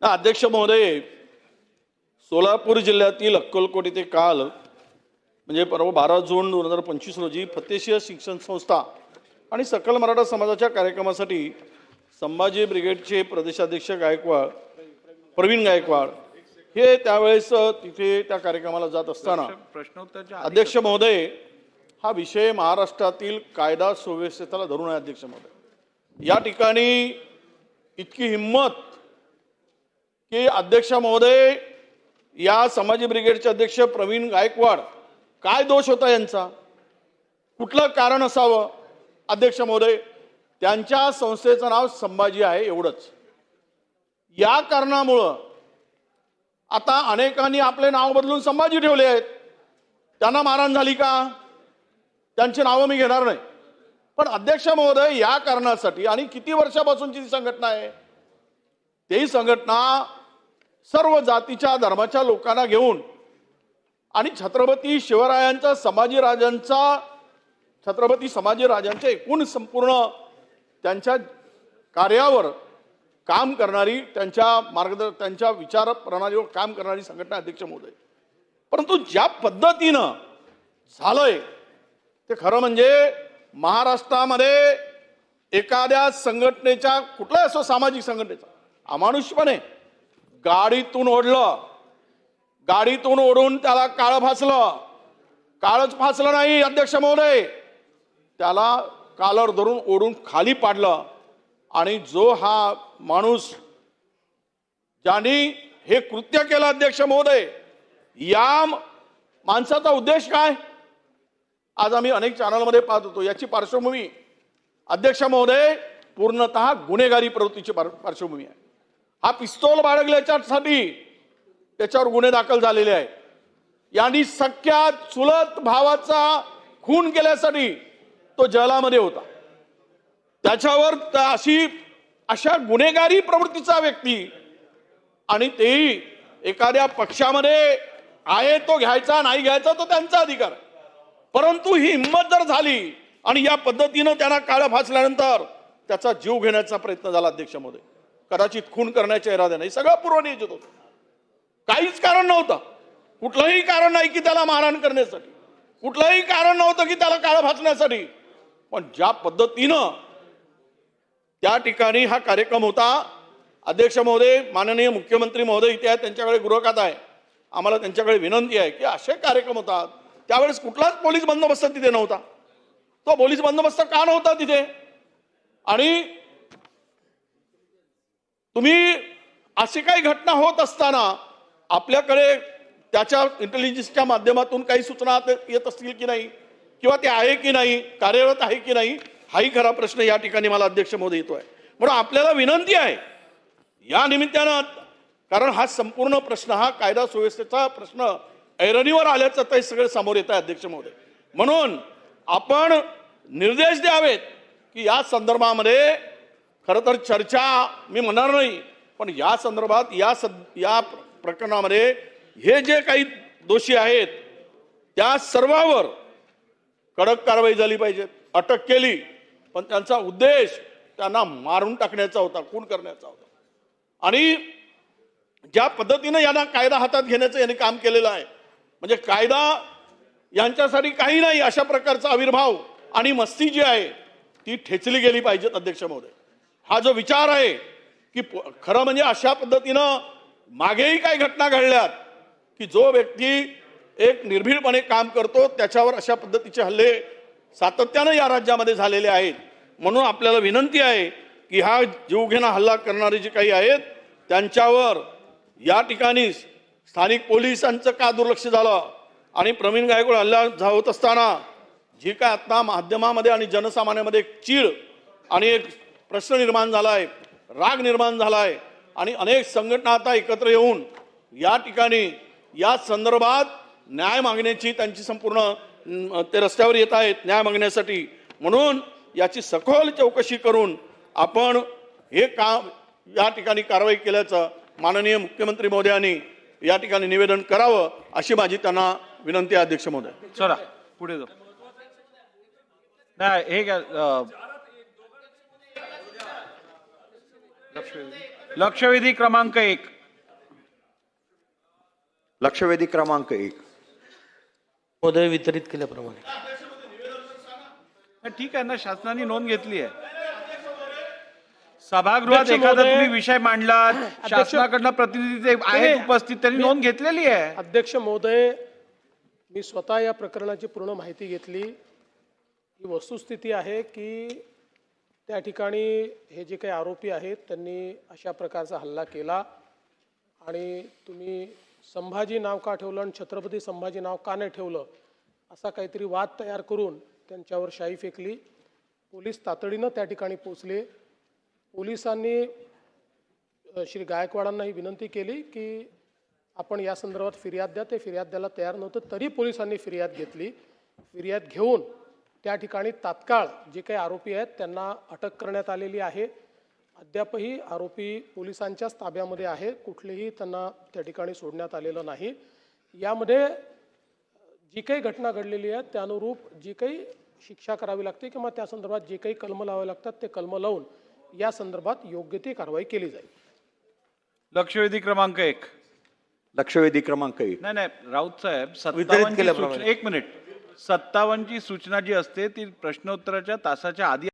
अध्यक्ष महोदय, सोलापूर जिल्ह्यातील अक्कलकोट येथे काल म्हणजे परवा 12 जून 2025 रोजी फतेशीर शिक्षण संस्था आणि सकल मराठा समाजाच्या कार्यक्रमासाठी संभाजी ब्रिगेडचे प्रदेशाध्यक्ष प्रवीण गायकवाड हे त्यावेळेस तिथे त्या कार्यक्रमाला जात असताना अध्यक्ष महोदय, हा विषय महाराष्ट्रातील कायदा सुव्यवस्थेला धरून आहे. अध्यक्ष महोदय, या ठिकाणी इतकी हिम्मत की अध्यक्ष महोदय, या संभाजी ब्रिगेडचे अध्यक्ष प्रवीण गायकवाड, काय दोष होता यांचा, कुठलं कारण असावं? अध्यक्ष महोदय, त्यांच्या संस्थेचं नाव संभाजी आहे एवढंच. या कारणामुळं आता अनेकांनी आपले नाव बदलून संभाजी ठेवले आहेत. त्यांना मारहाण झाली का? त्यांची नावं मी घेणार नाही. पण अध्यक्ष महोदय, या कारणासाठी आणि किती वर्षापासूनची ती संघटना आहे, तेही संघटना सर्व जातीच्या धर्माच्या लोकांना घेऊन आणि छत्रपती संभाजीराजांच्या एकूण संपूर्ण त्यांच्या कार्यावर काम करणारी, त्यांच्या विचार प्रणालीवर काम करणारी संघटना अध्यक्ष महोदय. परंतु ज्या पद्धतीनं झालंय ते खरं म्हणजे महाराष्ट्रामध्ये एखाद्या संघटनेच्या, कुठलाही असो सामाजिक संघटनेचा, अमानुषपणे गाडीतून ओढून त्याला काळं फासलं. काळच फासलं नाही अध्यक्ष महोदय, त्याला कालर धरून ओढून खाली पाडलं. आणि जो हा माणूस ज्यांनी हे कृत्य केलं अध्यक्ष महोदय, या माणसाचा उद्देश काय? आज आम्ही अनेक चॅनलमध्ये पाहत होतो. याची पार्श्वभूमी अध्यक्ष महोदय पूर्णतः गुन्हेगारी प्रवृत्तीची पार्श्वभूमी आहे. हा पिस्तूल बाळगल्याच्यासाठी त्याच्यावर गुन्हे दाखल झालेले आहेत. यांनी सख्या चुलत भावाचा खून केल्यासाठी तो जेलामध्ये होता. त्याच्यावर अशा गुन्हेगारी प्रवृत्तीचा व्यक्ती, आणि तेही एखाद्या पक्षामध्ये आहे तो घ्यायचा, नाही घ्यायचा तो त्यांचा अधिकार आहे. परंतु ही हिंमत जर झाली आणि या पद्धतीनं त्यांना काळं फासल्यानंतर त्याचा जीव घेण्याचा प्रयत्न झाला अध्यक्ष महोदय, कदाचित खून करण्याच्या इराद्याने, सगळं पूर्वनियोजित होतं. काहीच कारण नव्हतं, कुठलंही कारण नाही की त्याला मारहाण करण्यासाठी, कुठलंही कारण नव्हतं की त्याला काळं फासण्यासाठी. पण ज्या पद्धतीनं त्या ठिकाणी हा कार्यक्रम होता, अध्यक्ष महोदय, माननीय मुख्यमंत्री महोदय इथे आहेत, त्यांच्याकडे गृहखात आहे, आम्हाला त्यांच्याकडे विनंती आहे की असे कार्यक्रम होतात त्यावेळेस कुठलाच पोलीस बंदोबस्त तिथे नव्हता. तो पोलीस बंदोबस्त का नव्हता तिथे? आणि तुम्ही अशी काही घटना होत असताना आपल्याकडे त्याच्या इंटेलिजन्सच्या माध्यमातून काही सूचना येत असतील की नाही, किंवा ते आहे की नाही, कार्यरत आहे की नाही, हाही खरा प्रश्न या ठिकाणी मला अध्यक्ष महोदय येतोय. म्हणून आपल्याला विनंती आहे या निमित्तानं, कारण हा संपूर्ण प्रश्न, हा कायदा सुव्यवस्थेचा प्रश्न ऐरणीवर आल्याचं ते सगळे समोर येत आहे अध्यक्ष महोदय. म्हणून आपण निर्देश द्यावेत की या संदर्भामध्ये खरं तर चर्चा मी म्हणणार नाही, पण या संदर्भात या प्रकरणामध्ये हे जे काही दोषी आहेत त्या सर्वांवर कडक कारवाई झाली पाहिजे. अटक केली, पण त्यांचा उद्देश त्यांना मारून टाकण्याचा होता, खून करण्याचा होता. आणि ज्या पद्धतीनं यांना कायदा हातात घेण्याचं यांनी काम केलेलं आहे, म्हणजे कायदा यांच्यासाठी काही नाही, अशा प्रकारचा आविर्भाव आणि मस्ती जी आहे ती ठेचली गेली पाहिजेत अध्यक्ष महोदय. हा जो विचार आहे की खरं म्हणजे अशा पद्धतीनं मागेही काही घटना घडल्यात की जो व्यक्ती एक निर्भीडपणे काम करतो त्याच्यावर अशा पद्धतीचे हल्ले सातत्यानं या राज्यामध्ये झालेले आहेत. म्हणून आपल्याला विनंती आहे की हा जीवघेणा हल्ला करणारे जे काही आहेत त्यांच्यावर या ठिकाणी स्थानिक पोलिसांचं का दुर्लक्ष झालं, आणि प्रवीण गायकवाड हल्ला होत असताना जी काय आता माध्यमामध्ये आणि जनसामान्यामध्ये एक चीड आणि एक प्रश्न निर्माण झाला आहे, राग निर्माण झाला आहे, आणि अनेक संघटना आता एकत्र येऊन या ठिकाणी या संदर्भात न्याय मागण्याची त्यांची संपूर्ण ते रस्त्यावर येत आहेत न्याय मागण्यासाठी. म्हणून याची सखोल चौकशी करून आपण हे काम या ठिकाणी कारवाई केल्याचं माननीय मुख्यमंत्री महोदयांनी या ठिकाणी निवेदन करावं अशी माझी त्यांना विनंती आहे अध्यक्ष महोदय. चला पुढे जाऊ. नाही हे लक्षवेधी क्रमांक 1. लक्षवेधी क्रमांक 1. महोदय वितरित केल्याप्रमाणे ठीक आहे ना, शासनाने नोंद घेतली आहे. सभागृहात अध्यक्ष एखादा महोदय, तुम्ही विषय मांडला, शासनाकडनं प्रतिनिधी जे आहेत तुम्ही- उपस्थित, त्यांनी नोंद घेतलेली आहे. अध्यक्ष महोदय, मी स्वतः या प्रकरणाची पूर्ण माहिती घेतली. ही वस्तुस्थिती आहे की त्या ठिकाणी हे जे काही आरोपी आहेत त्यांनी अशा प्रकारचा हल्ला केला आणि तुम्ही संभाजी नाव का ठेवलं आणि छत्रपती संभाजी नाव का नाही ठेवलं असा काहीतरी वाद तयार करून त्यांच्यावर शाई फेकली. पोलीस तातडीनं त्या ठिकाणी पोचले. पोलिसांनी श्री गायकवाडांना ही विनंती केली की आपण या संदर्भात फिर्याद द्या. ते फिर्याद द्यायला तयार नव्हतं, तरी पोलिसांनी फिर्याद घेतली. फिर्याद घेऊन त्या ठिकाणी तात्काळ जे काही आरोपी आहेत त्यांना अटक करण्यात आलेली आहे. अद्यापही आरोपी पोलिसांच्याच ताब्यामध्ये आहे. कुठलेही त्यांना त्या ठिकाणी सोडण्यात आलेलं नाही. यामध्ये जी काही घटना घडलेली आहे त्यानुरूप जी काही शिक्षा करावी लागते किंवा त्या संदर्भात जे काही कलम लावावे लागतात ते कलम लावून या संदर्भात योग्य ती कारवाई केली जाईल. लक्षवेधी क्रमांक 1. लक्षवेधी क्रमांक 1. नाही राऊत साहेब, वितरित केल्याप्रमाणे. 1 मिनिट. 57 ची सूचना जी असते ती प्रश्नोत्तराच्या तासाच्या आधी